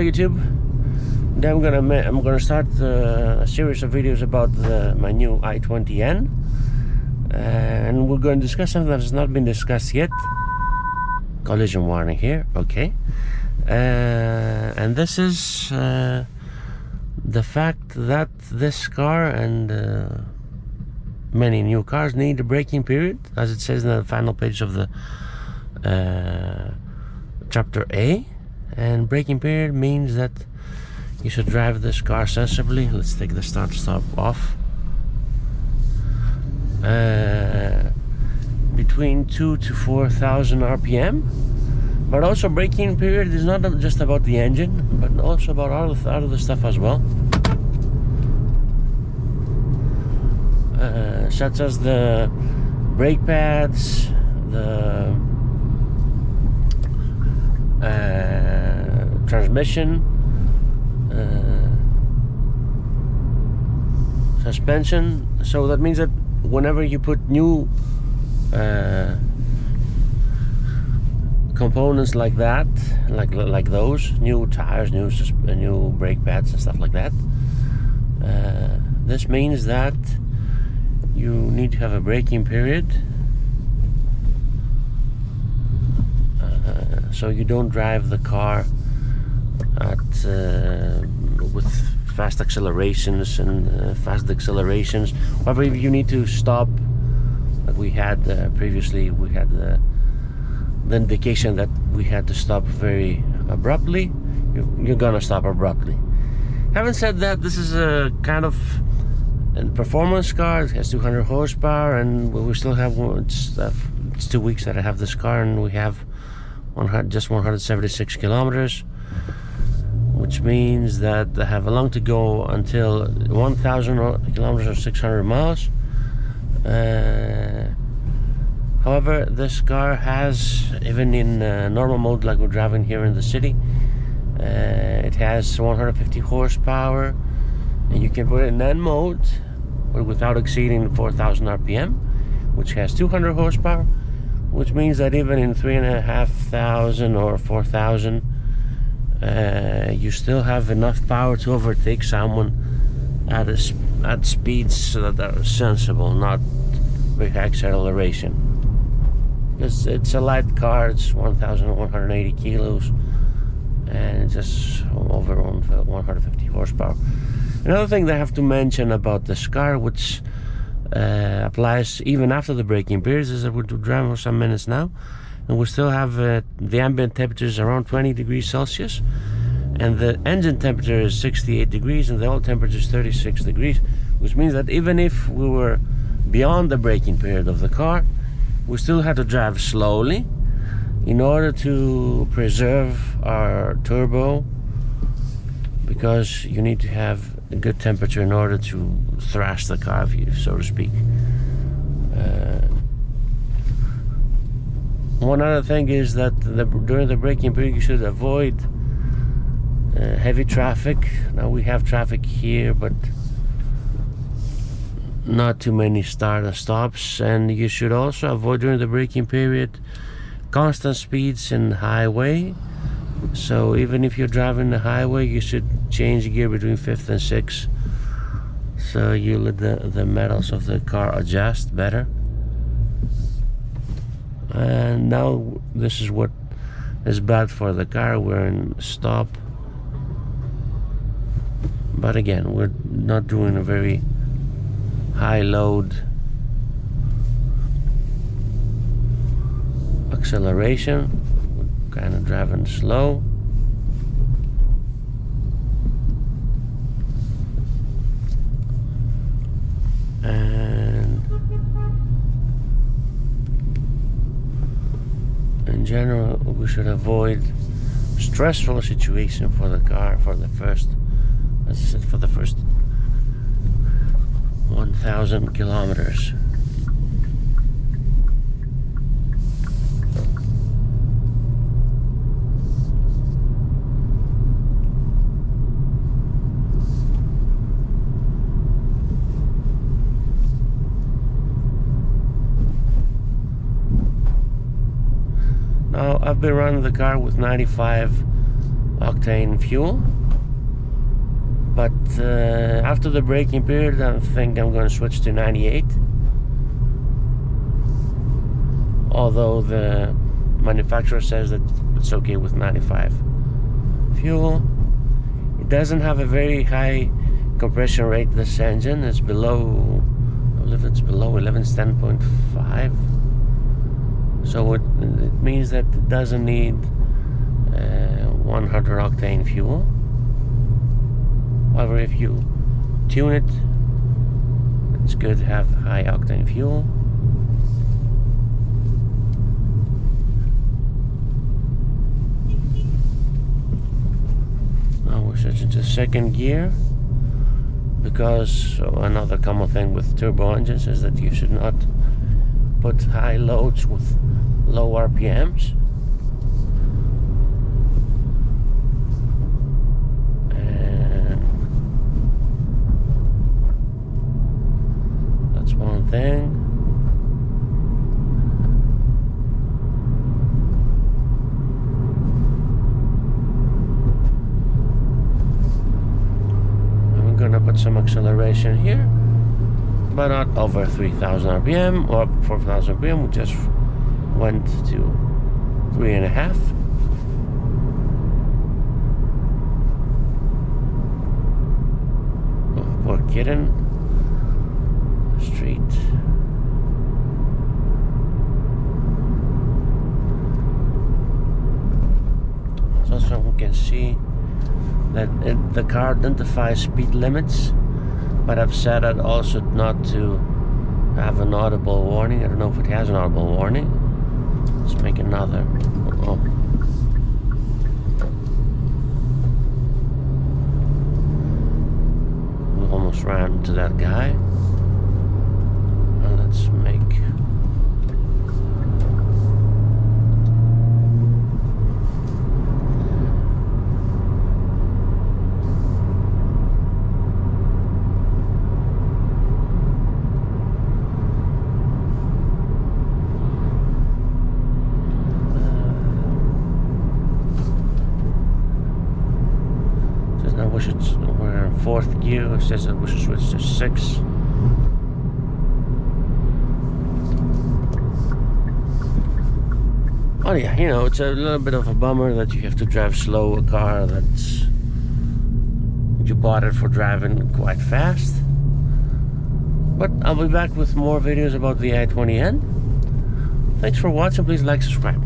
Hello YouTube. Today I'm gonna start a series of videos about my new i20N, and we're going to discuss something that has not been discussed yet. Collision warning here, okay. And this is the fact that this car and many new cars need a braking period, as it says in the final page of the chapter A. And braking period means that you should drive this car sensibly. Let's take the start stop off. Between 2,000 to 4,000 RPM. But also braking period is not just about the engine, but also about all the stuff as well. Such as the brake pads, the transmission, suspension. So that means that whenever you put new components like that, like those new tires, new brake pads and stuff like that, this means that you need to have a braking period, so you don't drive the car with fast accelerations and fast decelerations. However, if you need to stop, like we had previously, we had the indication that we had to stop very abruptly. You're gonna stop abruptly. Having said that, this is a kind of a performance car. It has 200 horsepower, and we still have it's 2 weeks that I have this car, and we have just 176 kilometers, which means that I have a long to go until 1,000 kilometers or 600 miles. However, this car has, even in normal mode like we're driving here in the city, it has 150 horsepower, and you can put it in N mode, but without exceeding 4,000 RPM, which has 200 horsepower, which means that even in 3,500 or 4,000, you still have enough power to overtake someone at speeds that are sensible, not big acceleration. It's a light car. It's 1,180 kilos, and it's just over 150 horsepower. Another thing that I have to mention about this car, which applies even after the braking periods, is that we're driving for some minutes now, and we still have the ambient temperature is around 20 degrees Celsius, and the engine temperature is 68 degrees, and the oil temperature is 36 degrees, which means that even if we were beyond the braking period of the car, we still had to drive slowly in order to preserve our turbo, because you need to have a good temperature in order to thrash the car, so to speak. One other thing is that during the braking period you should avoid heavy traffic. Now we have traffic here, but not too many start and stops, and you should also avoid during the braking period constant speeds in highway. So even if you're driving the highway, you should change gear between 5th and 6th, so you let the metals of the car adjust better. And now this is what is bad for the car. We're in stop, but again, we're not doing a very high load acceleration. We're kind of driving slow. And in general, we should avoid stressful situation for the car for the first, as I said, for the first 1,000 kilometers. Now I've been running the car with 95 octane fuel. But after the braking period, I think I'm going to switch to 98. Although the manufacturer says that it's okay with 95 fuel. It doesn't have a very high compression rate. This engine is below, I believe it's below 11, it's 10.5. So it means that it doesn't need 100 octane fuel. However, if you tune it, it's good to have high octane fuel. Now we're switching to second gear, because another common thing with turbo engines is that you should not put high loads with low RPMs. And that's one thing. I'm gonna put some acceleration here, but not over 3,000 RPM or 4,000 RPM. We just went to 3.5. Oh, poor kitten. Street. So we can see that the car identifies speed limits, but I've set it also not to have an audible warning. I don't know if it has an audible warning. Let's make another. Oh. We almost ran into that guy. Now let's make we're in fourth gear. It says that we should switch to 6. Oh yeah, you know, it's a little bit of a bummer that you have to drive slow a car that's you bought it for driving quite fast. But I'll be back with more videos about the i20N. Thanks for watching. Please like, subscribe.